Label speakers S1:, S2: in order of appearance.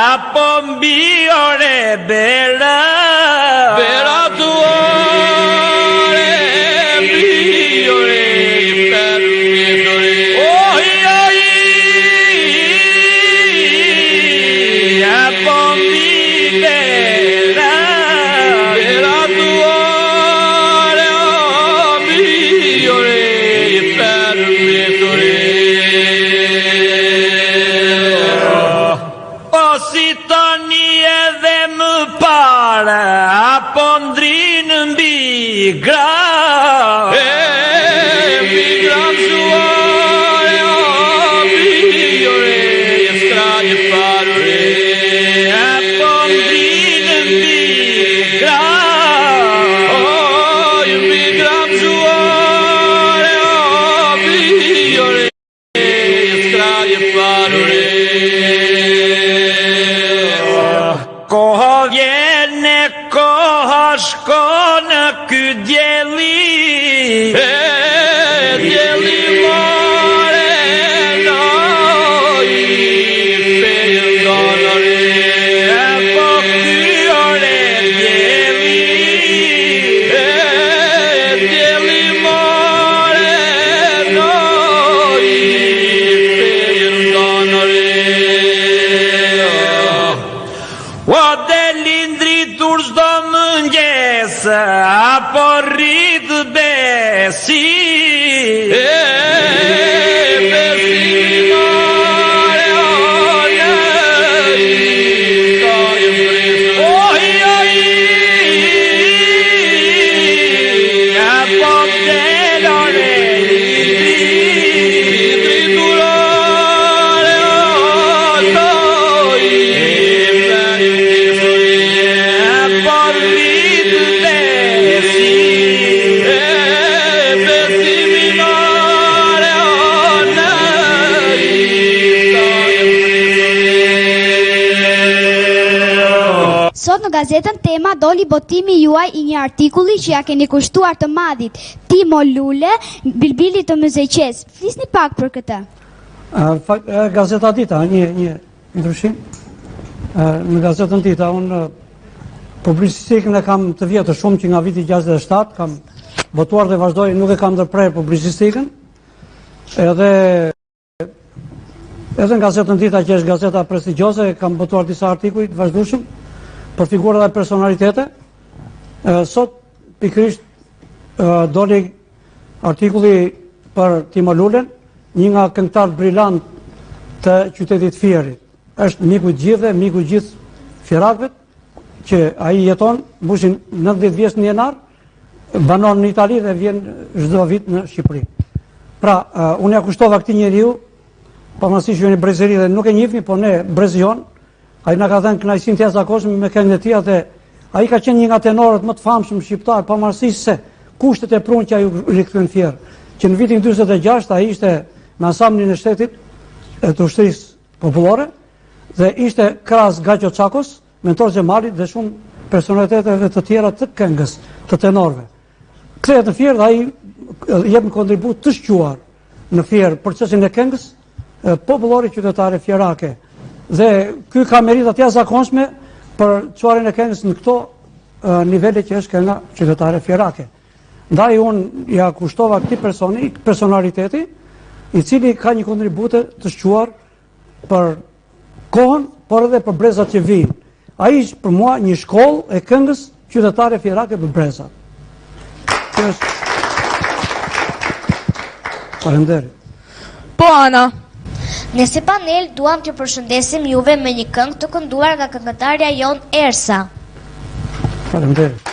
S1: Apo mbi ore bera tuore mbi ore per midore apo mbi bera tuore mbi ore per midore si tani edhe më para apo ndrinë mbi gra mbi gra mësuare mbi ore straje parore apo ndrinë mbi gra mbi gra mësuare mbi ore straje parore Koha vjene, koha shkon ky djeli djeli more noi perdonore po ky ore djeli djeli more noi perdonore O delindritur çdo mëngjes apo rrit besi
S2: Sot në gazetën Tema doli botimi juaj I një artikulli që ja keni kushtuar të madhit Timo Lule, Bilbili të Mëzëqes. Flisni pak për këtë.
S3: Gazeta Dita, një ndryshim. Në gazetën Dita, unë publicistikën e kam të vjetë shumë që nga viti 67, kam votuar dhe vazhdoj, nuk e kam ndërprer publicistikën. Edhe në gazetën Dita, që është gazeta prestigjose, kam votuar disa artikuj të vazhdueshëm për figura dhe personalitete. Sot, pikërisht, doli artikulli për Timo Lulen, një nga këngëtarët brillant të qytetit Fierit. Është miku I gjithë, miku I gjithë fierakëve, që ai jeton, mbushin 90 vjeç në janar, banon në Itali dhe vjen çdo vit në Shqipëri. Pra, unë ja kushtova këtij njeriu, pavarësisht që jeni brezëri dhe nuk e njihni, po ne brezion. Ai na ka dhënë kënaqësinë të jashtëzakonshme me këngët e tij dhe ai ka qenë një nga tenorët më të famshëm shqiptar, pavarësisht se kushtet e prunë që ai u rikthyen fier. Që në vitin 46 ai ishte në ansambnin e shtetit të ushtrisë popullore dhe ishte krahas Gaço Çakos, mentor Xhemalit dhe shumë personaliteteve të tjera të këngës, të tenorëve. Kthehet në fier dhe ai jep një kontribut të shquar në fier procesin e këngës popullore qytetare fierake. Dhe ky ka merita të jashtëzakonshme për çuarjen e këngës në këto nivele që është kënga qytetare fierake. Ndaj unë ja kushtova këtij personaliteti, I cili ka një kontribute të shquar për kohën, por edhe për brezat që vijnë. Ai është për mua një shkollë e këngës qytetare fierake për brezat. Faleminderit.
S4: Po Ana.
S5: Ne si panel duam të përshëndesim juve me një këngë të kënduar nga këngëtarja jon Ersa.
S3: Faleminderit.